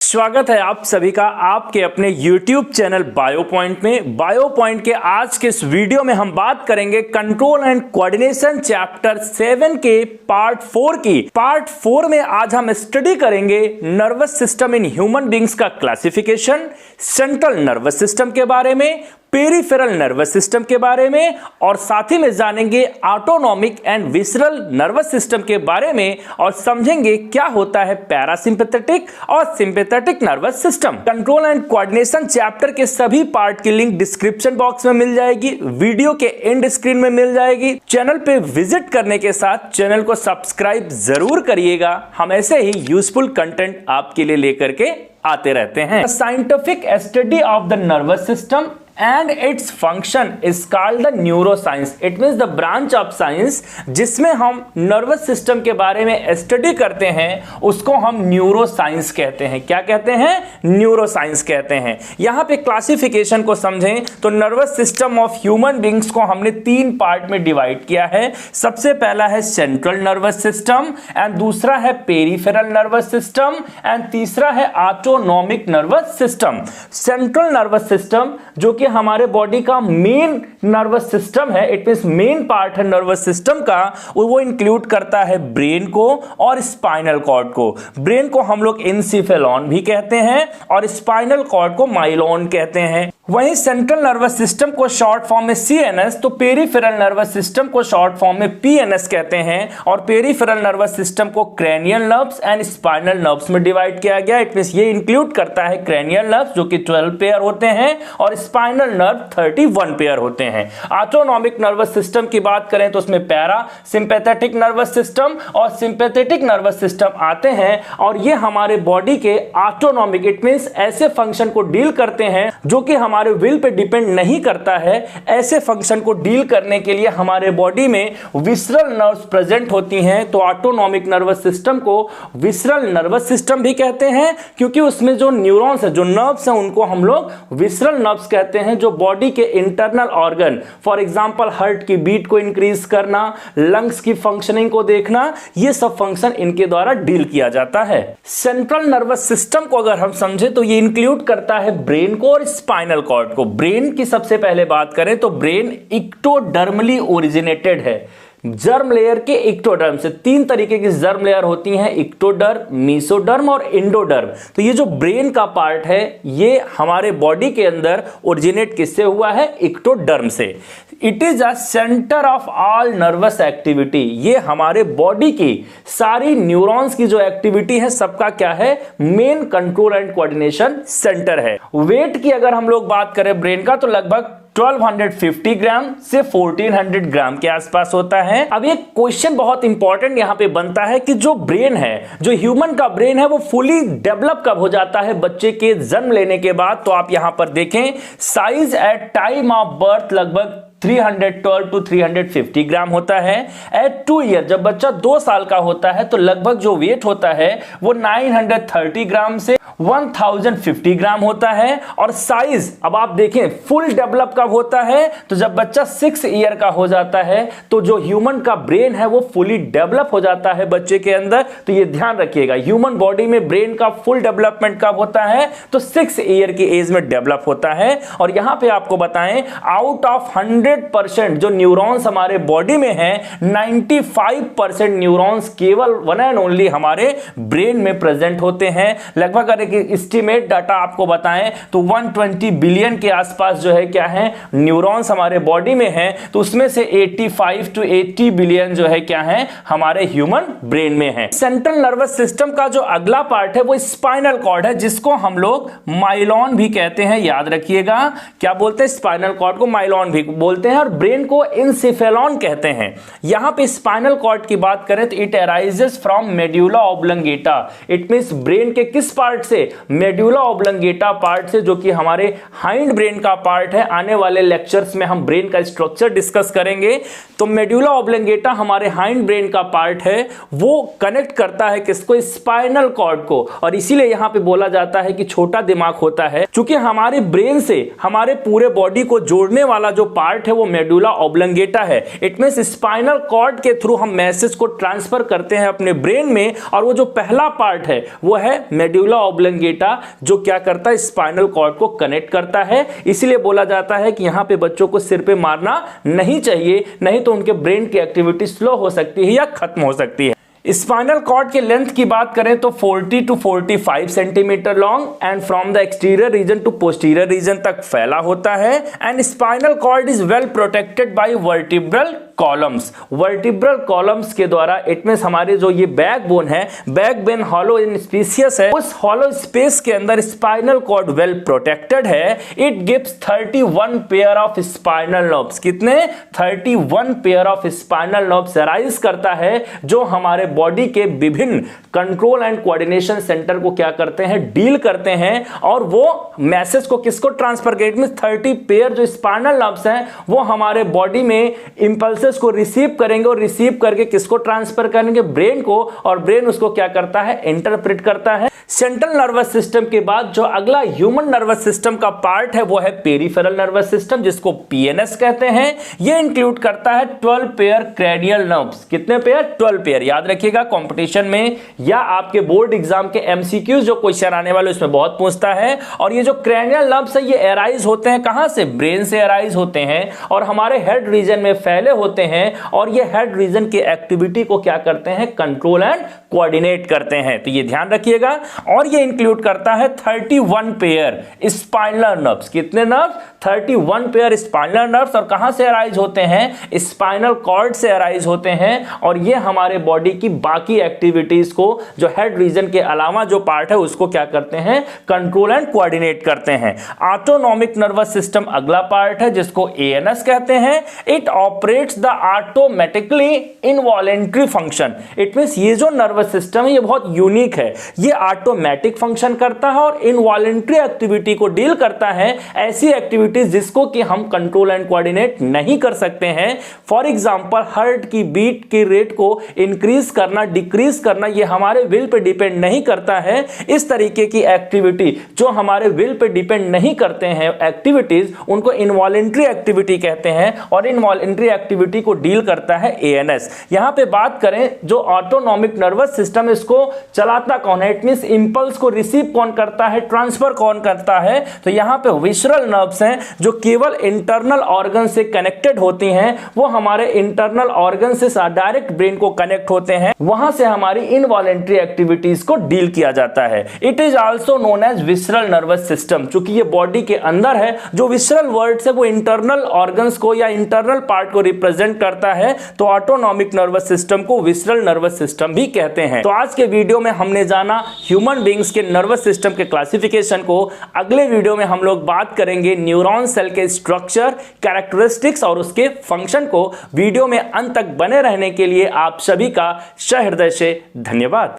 स्वागत है आप सभी का आपके अपने YouTube चैनल बायो पॉइंट में। बायो पॉइंट के आज के इस वीडियो में हम बात करेंगे कंट्रोल एंड कोऑर्डिनेशन चैप्टर 7 के पार्ट 4 की। पार्ट 4 में आज हम स्टडी करेंगे nervous system in human beings का क्लासिफिकेशन, सेंट्रल नर्वस सिस्टम के बारे में, पेरिफेरल नर्वस सिस्टम के बारे में और साथ ही में जानेंगे autonomic and visceral nervous system के बारे में और समझेंगे क्या होता है पैरासिम्पैथेटिक और sympathetic nervous system. Control and coordination chapter के सभी पार्ट की लिंक डिस्क्रिप्शन बॉक्स में मिल जाएगी, वीडियो के एंड स्क्रीन में मिल जाएगी। चैनल पे विजिट करने के साथ चैनल को सब्सक्राइब जरूर करिएगा, हम ऐसे ही यूजफुल कंटेंट आपके लिए लेकर के आते रहते हैं। Scientific study of the nervous system and its function is called the neuroscience. It means the branch of science जिसमें हम नर्वस सिस्टम के बारे में स्टडी करते हैं उसको हम न्यूरोसाइंस कहते हैं। क्या कहते हैं? न्यूरोसाइंस कहते हैं। यहां पे क्लासिफिकेशन को समझें तो nervous system of human beings को हमने 3 पार्ट में डिवाइड किया है। सबसे पहला है सेंट्रल नर्वस सिस्टम एंड दूसरा है पेरिफेरल नर्वस सिस्टम एंड तीसरा है autonomic nervous system. Central nervous system जो कि हमारे बॉडी का मेन नर्वस सिस्टम है, इट मींस मेन पार्ट है नर्वस सिस्टम का, वो इंक्लूड करता है ब्रेन को और स्पाइनल कॉर्ड को। ब्रेन को हम लोग एनसेफेलॉन भी कहते हैं और स्पाइनल कॉर्ड को माइलोन कहते हैं। वहीं सेंट्रल नर्वस सिस्टम को शॉर्ट फॉर्म में सीएनएस तो पेरिफेरल नर्वस सिस्टम को शॉर्ट फॉर्म में पीएनएस कहते हैं और पेरिफेरल नर्वस सिस्टम को cranial nerves and spinal nerves में डिवाइड किया गया। इट मींस ये इंक्लूड करता है क्रैनियल नर्व्स जो कि 12 पेयर होते हैं और स्पाइनल नर्व 31 पेयर होते हैं। ऑटोनॉमिक नर्वस सिस्टम की बात करें तो उसमें पैरा सिंपैथेटिक नर्वस सिस्टम और सिंपैथेटिक नर्वस सिस्टम आते हैं और ये हमारे बॉडी के ऑटोनॉमिक इट मींस ऐसे फंक्शन को डील करते हैं जो कि हमारे विल पे डिपेंड नहीं करता है। ऐसे फंक्शन को डील करने के लिए हमारे बॉडी में विसरल नर्व्स प्रेजेंट होती हैं। तो ऑटोनॉमिक नर्वस सिस्टम को विसरल नर्वस सिस्टम भी कहते हैं क्योंकि उसमें जो न्यूरॉन्स है, जो नर्व्स हैं, उनको हम लोग विसरल नर्व्स कहते हैं जो बॉडी के internal organ for example heart की बीट को इंक्रीज करना, लंग्स की फंक्शनिंग को देखना, ये सब फंक्शन इनके द्वारा डील किया जाता है। सेंट्रल नर्वस सिस्टम को अगर हम समझे तो ये इंक्लूड करता है ब्रेन को और स्पाइनल कॉर्ड को। ब्रेन की सबसे पहले बात करें तो ब्रेन इक्टोडर्मली ओरिजिनेटेड है। जर्म लेयर के इक्टोडर्म से 3 तरीके की जर्म लेयर होती हैं, इक्टोडर्म, मेसोडर्म और एंडोडर्म। तो ये जो ब्रेन का पार्ट है ये हमारे बॉडी के अंदर ओरिजिनेट किससे हुआ है? इक्टोडर्म से। It is a centre of all nervous activity. ये हमारे बॉडी की सारी न्यूरॉन्स की जो एक्टिविटी है सबका क्या है? Main control and coordination centre है। वेट की अगर हम लोग बात करें ब्रेन का तो लगभग 1250 ग्राम से 1400 ग्राम के आसपास होता है। अब एक क्वेश्चन बहुत इंपॉर्टेंट यहां पे बनता है कि जो ब्रेन है, जो ह्यूमन का ब्रेन है वो फुली डेवलप कब हो जाता है बच्चे के जन्म लेने के बाद? तो आप यहां पर देखें size at time of birth लगभग 312 to 350 ग्राम होता है। एट 2 ईयर जब बच्चा 2 साल का होता है तो लगभग जो वेट होता है वो 930 ग्राम से 1050 ग्राम होता है। और साइज अब आप देखें फुल डेवलप कब होता है? तो जब बच्चा 6 ईयर का हो जाता है तो जो ह्यूमन का ब्रेन है वो फुली डेवलप हो जाता है बच्चे के अंदर। तो ये ध्यान रखिएगा, ह्यूमन बॉडी में ब्रेन का फुल डेवलपमेंट कब होता है? तो 6 ईयर की एज में डेवलप होता है। और यहां पे आपको बताएं आउट ऑफ 100% जो न्यूरॉन्स हमारे बॉडी में हैं 95% न्यूरॉन्स केवल वन एंड ओनली हमारे ब्रेन में प्रेजेंट होते हैं। लगभग अगर एस्टिमेट डाटा आपको बताएं तो 120 बिलियन के आसपास जो है क्या है न्यूरॉन्स हमारे बॉडी में हैं। तो उसमें से 85 to 80 बिलियन जो है क्या है हमारे ह्यूमन ब्रेन में है। सेंट्रल नर्वस सिस्टम का जो अगला पार्ट है वो स्पाइनल कॉर्ड है जिसको हम लोग माइलोन भी कहते हैं। याद रखिएगा क्या बोलते हैं? स्पाइनल कॉर्ड को माइलोन भी बोलते हैं और ब्रेन को एनसेफेलॉन कहते हैं। यहां पे स्पाइनल कॉर्ड की बात करें तो it arises from medulla oblongata. It means brain के किस पार्ट से? मेड्यूला ऑब्लंगेटा पार्ट से, जो कि हमारे हाइंड ब्रेन का पार्ट है। आने वाले लेक्चर्स में हम ब्रेन का स्ट्रक्चर डिस्कस करेंगे। तो मेड्यूला ऑब्लंगेटा हमारे हाइंड ब्रेन का पार्ट है, वो कनेक्ट करता है किसको? स्पाइनल कॉर्ड को। और इसीलिए यहां पे बोला जाता है कि छोटा दिमाग होता है, क्योंकि हमारे ब्रेन से हमारे पूरे बॉडी को जोड़ने वाला जो पार्ट है वो मेडुला ऑब्लंगेटा है। इट मींस स्पाइनल कॉर्ड के थ्रू हम मैसेज को ट्रांसफर करते हैं अपने ब्रेन में, और वो जो पहला पार्ट है वो है मेडुला ऑब्लंगेटा, जो क्या करता है, स्पाइनल कॉर्ड को कनेक्ट करता है। इसीलिए बोला जाता है कि यहां पे बच्चों को सिर पे मारना नहीं चाहिए, नहीं तो उनके ब्रेन की एक्टिविटी स्लो हो सकती है या खत्म हो सकती है। स्पाइनल कॉर्ड के लेंथ की बात करें तो 40 to 45 centimetre long and from the exterior region to posterior region तक फैला होता है। And spinal cord is well protected by vertebral columns. Vertebral columns के द्वारा, इट मींस हमारे जो ये बैकबोन है, बैकबोन हॉलो इन स्पेसियस है, उस हॉलो स्पेस के अंदर स्पाइनल कॉर्ड वेल प्रोटेक्टेड है। It gives 31 pair of spinal nerves. कितने? 31 pair of spinal nerves arise करता है, जो हमारे बॉडी के विभिन्न कंट्रोल एंड कोऑर्डिनेशन सेंटर को क्या करते हैं, डील करते हैं, और वो मैसेज को किसको ट्रांसफर करते हैं। 30 पेयर जो स्पाइनल नर्व्स हैं वो हमारे बॉडी में इंपल्सेस को रिसीव करेंगे, और रिसीव करके किसको ट्रांसफर करेंगे, ब्रेन को, और ब्रेन उसको क्या करता है, इंटरप्रेट करता है। सेंट्रल नर्वस सिस्टम के बाद जो अगला ह्यूमन नर्वस सिस्टम का पार्ट है वो है पेरिफेरल नर्वस सिस्टम, जिसको पीएनएस कहते हैं। ये इंक्लूड करता है 12 पेयर क्रेनियल नर्व्स। कितने पेयर? 12 पेयर। याद रखिएगा, कंपटीशन में या आपके बोर्ड एग्जाम के एमसीक्यूज जो क्वेश्चन आने वाले उसमें बहुत पूछता है। और ये जो क्रेनियल नर्व्स है ये अराइज होते हैं कहां से? ब्रेन से अराइज होते हैं, और हमारे हेड रीजन में फैले होते हैं, और ये हेड रीजन की एक्टिविटी को क्या करते हैं, कंट्रोल एंड कोऑर्डिनेट करते हैं। तो ये ध्यान रखिएगा। और ये इंक्लूड करता है 31 पेयर स्पाइनल नर्व्स। कितने नर्व्स? 31 pair spinal nerves. और कहां से अराइज होते हैं? स्पाइनल कॉर्ड से अराइज होते हैं। और ये हमारे बॉडी की बाकी एक्टिविटीज को, जो हेड रीजन के अलावा जो पार्ट है उसको क्या करते हैं, कंट्रोल एंड कोऑर्डिनेट करते हैं। ऑटोनॉमिक नर्वस सिस्टम अगला पार्ट है, जिसको एएनएस कहते हैं। It operates the automatically involuntary function. It means ये जो नर्वस सिस्टम है ये बहुत यूनिक है। ये ऑटोमेटिक फंक्शन करता है और इनवॉलेंट्री एक्टिविटी को डील करता है, ऐसी एक्टिविटीज जिसको कि हम कंट्रोल एंड कोऑर्डिनेट नहीं कर सकते हैं। फॉर एग्जांपल, हार्ट की बीट की रेट को इंक्रीज करना, डिक्रीज करना, ये हमारे विल पे डिपेंड नहीं करता है। इस तरीके की एक्टिविटी जो हमारे विल पे डिपेंड नहीं करते हैं एक्टिविटीज, उनको इनवॉलेंट्री एक्टिविटी कहते हैं, और इनवॉलेंट्री एक्टिविटी को डील करता है एएनएस। यहां पे बात करें जो ऑटोनॉमिक नर्वस सिस्टम, इसको चलाता कौन है? इट मींस इंपल्स को रिसीव कौन करता है, ट्रांसफर कौन करता है? तो यहां पे विसरल नर्व्स हैं जो केवल इंटरनल ऑर्गन से कनेक्टेड होती हैं। वो हमारे इंटरनल ऑर्गन से डायरेक्ट ब्रेन को कनेक्ट होते हैं, वहां से हमारी इनवॉलेंट्री एक्टिविटीज को डील किया जाता है। It is also known as visceral nervous system. चूंकि ये बॉडी के अंदर है, जो विसरल वर्ड से वो इंटरनल ऑर्गन्स को या इंटरनल पार्ट को रिप्रेजेंट करता है, तो ऑटोनॉमिक नर्वस सिस्टम को विसरल नर्वस सिस्टम भी कहते हैं। तो आज के वीडियो में हमने जाना ह्यूमन बीइंग्स के नर्वस सिस्टम के क्लासिफिकेशन को। अगले वीडियो में हम लोग बात करेंगे न्यूरॉन सेल के स्ट्रक्चर, कैरेक्टरिस्टिक्स और उसके फंक्शन को। वीडियो में अंत तक बने रहने के लिए आप सभी का सहृदय से धन्यवाद।